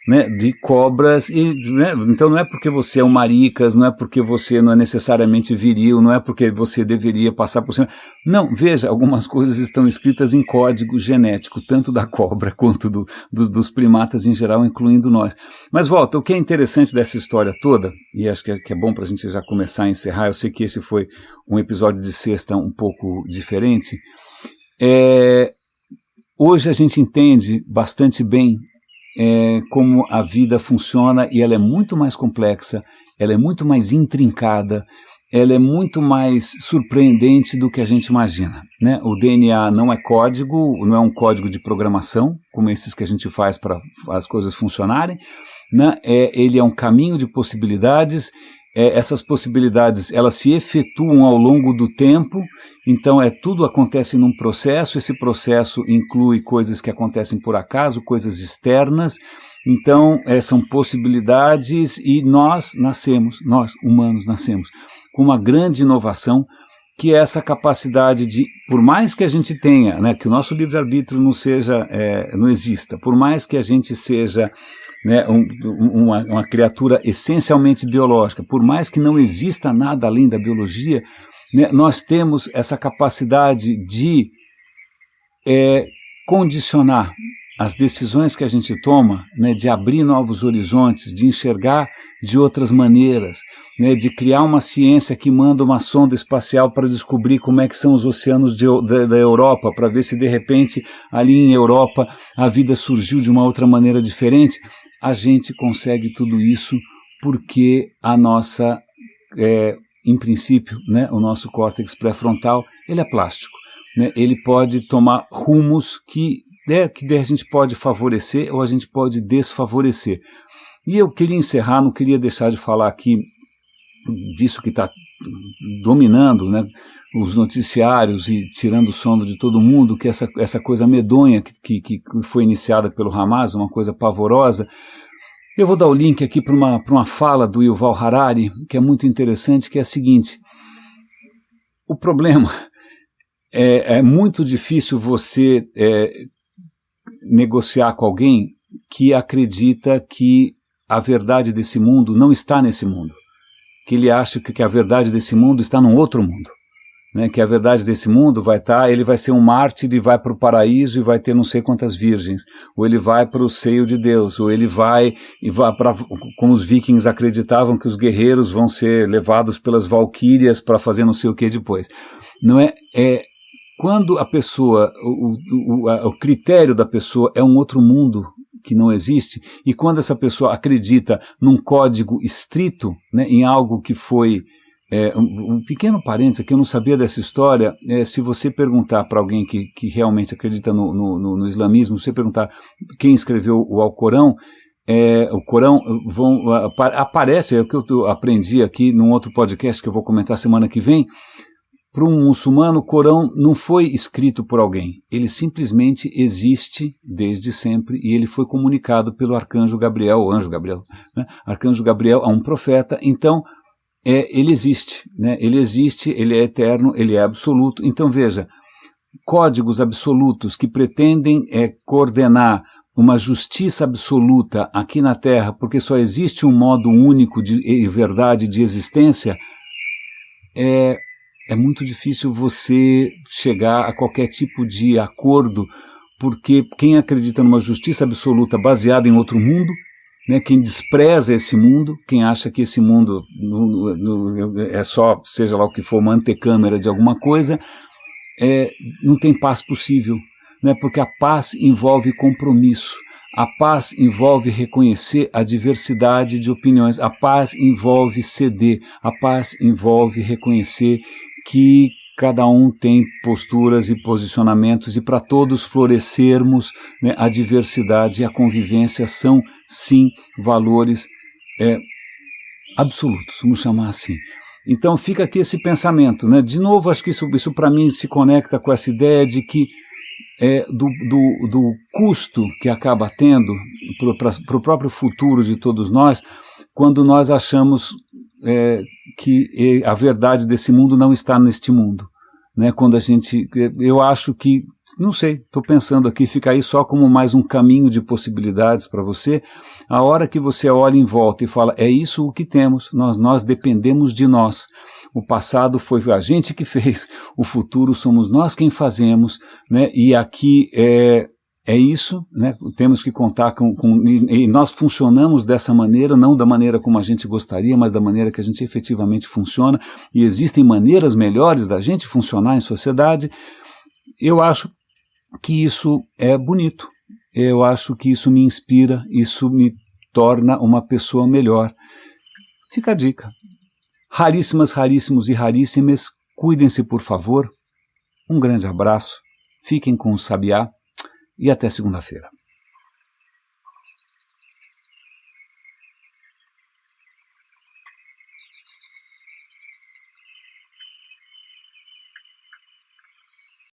A: né, de cobras, né, então não é porque você é um maricas, não é porque você não é necessariamente viril, não é porque você deveria passar por cima. Não, veja, algumas coisas estão escritas em código genético, tanto da cobra quanto dos primatas em geral, incluindo nós. Mas volta, o que é interessante dessa história toda, e acho que é bom para a gente já começar a encerrar, eu sei que esse foi um episódio de sexta um pouco diferente, hoje a gente entende bastante bem como a vida funciona e ela é muito mais complexa, ela é muito mais intrincada, ela é muito mais surpreendente do que a gente imagina, né? O DNA não é código, não é um código de programação, como esses que a gente faz para as coisas funcionarem, né? Ele é um caminho de possibilidades. Essas possibilidades, elas se efetuam ao longo do tempo, então tudo acontece num processo, esse processo inclui coisas que acontecem por acaso, coisas externas, então são possibilidades e nós humanos nascemos, com uma grande inovação, que é essa capacidade de, por mais que a gente tenha, né, que o nosso livre-arbítrio não exista, por mais que a gente seja, né, uma criatura essencialmente biológica, por mais que não exista nada além da biologia, né, nós temos essa capacidade de condicionar as decisões que a gente toma, né, de abrir novos horizontes, de enxergar de outras maneiras, né, de criar uma ciência que manda uma sonda espacial para descobrir como é que são os oceanos da Europa, para ver se de repente ali em Europa a vida surgiu de uma outra maneira diferente. A gente consegue tudo isso porque a nossa, em princípio, né, o nosso córtex pré-frontal, ele é plástico, né, ele pode tomar rumos que a gente pode favorecer ou a gente pode desfavorecer. E eu queria encerrar, não queria deixar de falar aqui disso que está dominando, né, os noticiários e tirando o sono de todo mundo, que essa coisa medonha que foi iniciada pelo Hamas, uma coisa pavorosa. Eu vou dar o link aqui para uma fala do Yuval Harari, que é muito interessante, que é a seguinte: o problema é muito difícil você negociar com alguém que acredita que a verdade desse mundo não está nesse mundo, que ele acha que a verdade desse mundo está num outro mundo. Né, que a verdade desse mundo ele vai ser um mártir e vai para o paraíso e vai ter não sei quantas virgens, ou ele vai para o seio de Deus, ou ele vai para, como os vikings acreditavam que os guerreiros vão ser levados pelas valquírias para fazer não sei o que depois. Não é quando a pessoa, o critério da pessoa é um outro mundo que não existe, e quando essa pessoa acredita num código estrito, né, em algo que foi um pequeno parênteses que eu não sabia dessa história, se você perguntar para alguém que realmente acredita no islamismo, se você perguntar quem escreveu o Alcorão, o Corão aparece, é o que eu aprendi aqui num outro podcast que eu vou comentar semana que vem. Para um muçulmano, o Corão não foi escrito por alguém, ele simplesmente existe desde sempre e ele foi comunicado pelo arcanjo Gabriel, o anjo Gabriel, né? Arcanjo Gabriel a um profeta. Então ele existe, né? Ele existe, ele é eterno, ele é absoluto. Então veja, códigos absolutos que pretendem coordenar uma justiça absoluta aqui na Terra, porque só existe um modo único de verdade de existência, é muito difícil você chegar a qualquer tipo de acordo, porque quem acredita numa justiça absoluta baseada em outro mundo, né, quem despreza esse mundo, quem acha que esse mundo é só, seja lá o que for, uma antecâmara de alguma coisa, não tem paz possível, né, porque a paz envolve compromisso, a paz envolve reconhecer a diversidade de opiniões, a paz envolve ceder, a paz envolve reconhecer que cada um tem posturas e posicionamentos, e para todos florescermos, né, a diversidade e a convivência são, sim, valores absolutos, vamos chamar assim. Então fica aqui esse pensamento, né? De novo, acho que isso para mim se conecta com essa ideia de que do custo que acaba tendo para o próprio futuro de todos nós, quando nós achamos que a verdade desse mundo não está neste mundo. Né, quando eu acho que, não sei, estou pensando aqui, fica aí só como mais um caminho de possibilidades para você. A hora que você olha em volta e fala, é isso o que temos, nós dependemos de nós. O passado foi a gente que fez, o futuro somos nós quem fazemos, né, e aqui é isso, né, temos que contar e nós funcionamos dessa maneira, não da maneira como a gente gostaria, mas da maneira que a gente efetivamente funciona, e existem maneiras melhores da gente funcionar em sociedade. Eu acho que isso é bonito, eu acho que isso me inspira, isso me torna uma pessoa melhor. Fica a dica. Raríssimas, raríssimos e raríssimas, cuidem-se por favor, um grande abraço, fiquem com o Sabiá, e até segunda-feira.